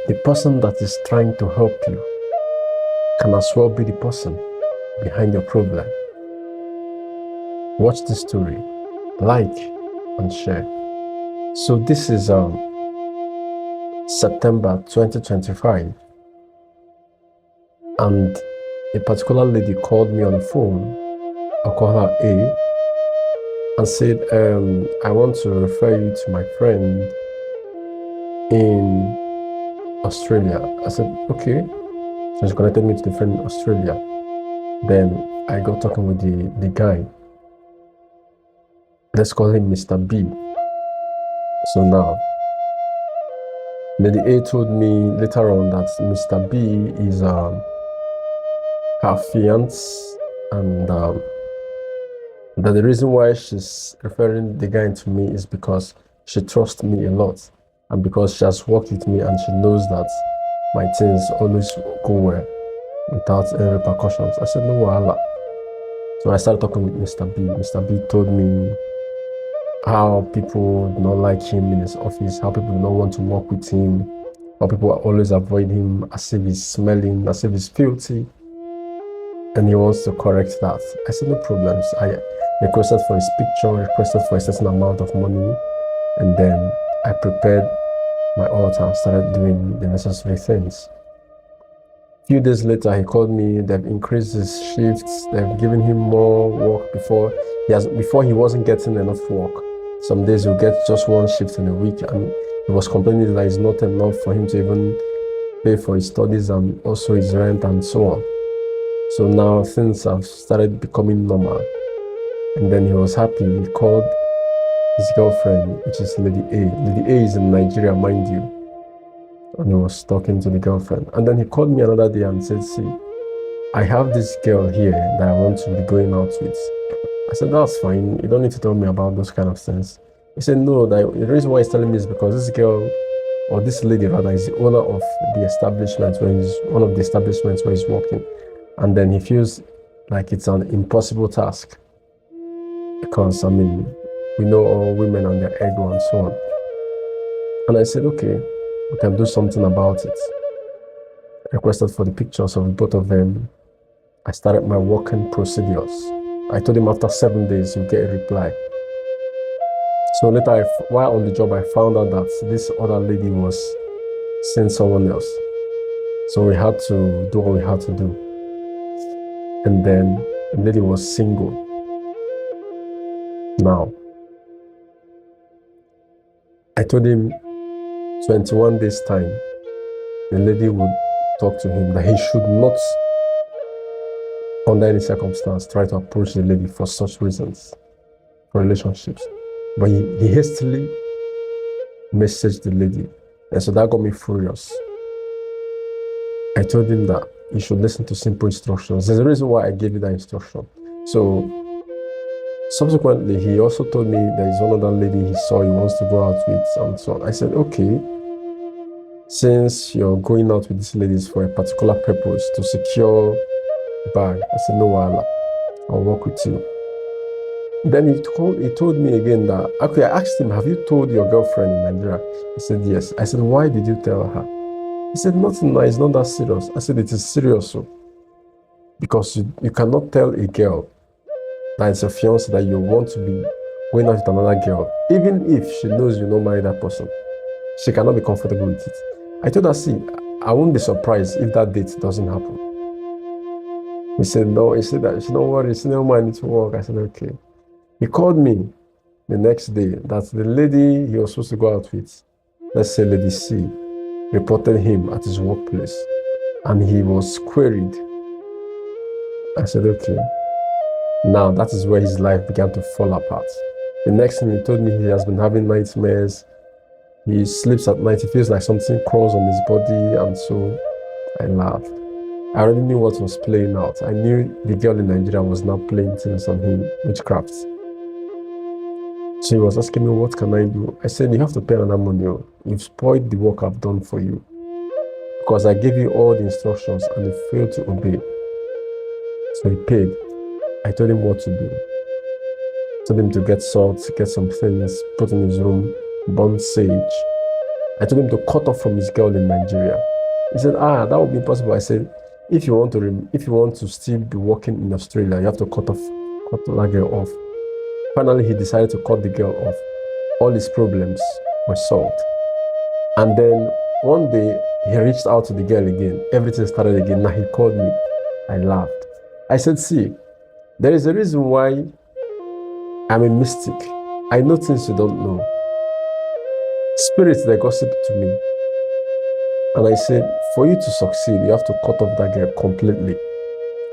the person that is trying to help you can as well be the person behind your problem. Watch this story, like and share. So this is September 2025, and a particular lady called me on the phone. I'll call her A, and said, I want to refer you to my friend in Australia. I said, okay. So she connected me to the friend in Australia. Then I got talking with the guy. Let's call him Mr. B. So now, Lady A told me later on that Mr. B is her fiance, and that the reason why she's referring the guy to me is because she trusts me a lot, and because she has worked with me and she knows that my things always go well without any repercussions. I said, no wahala. So I started talking with Mr. B. Mr. B told me how people do not like him in his office, how people do not want to work with him, how people always avoid him as if he's smelling, as if he's filthy, and he wants to correct that. I said, no problems. I requested for his picture, requested for a certain amount of money, and then I prepared my altar and started doing the necessary things. A few days later, he called me. They've increased his shifts. They've given him more work. Before he wasn't getting enough work. Some days he'll get just one shift in a week, and he was complaining that it's not enough for him to even pay for his studies and also his rent and so on. So now things have started becoming normal, and then he was happy. He called his girlfriend, which is Lady A. Lady A is in Nigeria, mind you. And he was talking to the girlfriend. And then he called me another day and said, see, I have this girl here that I want to be going out with. I said, that's fine. You don't need to tell me about those kind of things. He said, no, the reason why he's telling me is because this girl, or this lady rather, is the owner of the establishment one of the establishments where he's working. And then he feels like it's an impossible task. Because, we know all women and their ego and so on. And I said, okay, we can do something about it. I requested for the pictures of both of them. I started my working procedures. I told him after 7 days you'll get a reply. So later, while on the job, I found out that this other lady was seeing someone else. So we had to do what we had to do. And then the lady was single. Now, I told him 21 days time, the lady would talk to him that he should not, under any circumstance, try to approach the lady for such reasons, for relationships. But he hastily messaged the lady, and so that got me furious. I told him that you should listen to simple instructions. There's a reason why I gave you that instruction. So subsequently, he also told me there is one other lady he saw he wants to go out with and so on. I said, okay, since you're going out with these ladies for a particular purpose to secure the bag, I said, no, I'll work with you. Then he told me again that, okay, I asked him, have you told your girlfriend in Nigeria? He said, yes. I said, why did you tell her? He said, nothing, it's not that serious. I said, it is serious, so. Because you cannot tell a girl that it's a fiance that you want to be going out with another girl, even if she knows you don't marry that person. She cannot be comfortable with it. I told her, see, I won't be surprised if that date doesn't happen. He said, no. He said that, don't worry, she no mind to work. I said, okay. He called me the next day that the lady he was supposed to go out with, let's say Lady C, reported him at his workplace, and he was queried. I said, okay. Now that is where his life began to fall apart. The next thing he told me, he has been having nightmares. He sleeps at night. He feels like something crawls on his body, and so I laughed. I already knew what was playing out. I knew the girl in Nigeria was now playing things on him, witchcraft. So he was asking me, what can I do? I said, you have to pay another money. You've spoiled the work I've done for you. Because I gave you all the instructions and you failed to obey. So he paid. I told him what to do. I told him to get salt, get some things, put in his room, burn sage. I told him to cut off from his girl in Nigeria. He said, that would be impossible. I said, if you want to still be working in Australia, you have to cut that girl off. Finally, he decided to cut the girl off. All his problems were solved. And then one day, he reached out to the girl again. Everything started again. Now he called me. I laughed. I said, see, there is a reason why I'm a mystic. I know things you don't know. Spirits, they gossip to me. And I said, for you to succeed, you have to cut off that girl completely.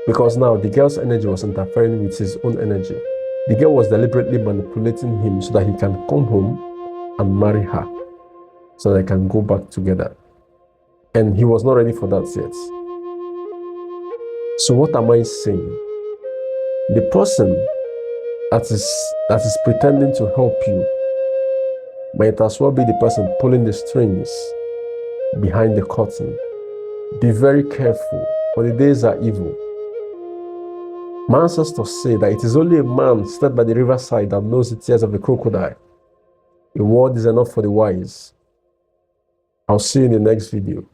Because now the girl's energy was interfering with his own energy. The girl was deliberately manipulating him so that he can come home and marry her, so they can go back together. And he was not ready for that yet. So what am I saying? The person that is pretending to help you might as well be the person pulling the strings behind the curtain. Be very careful, for the days are evil. My ancestors say that it is only a man seated by the riverside that knows the tears of the crocodile. A word is enough for the wise. I'll see you in the next video.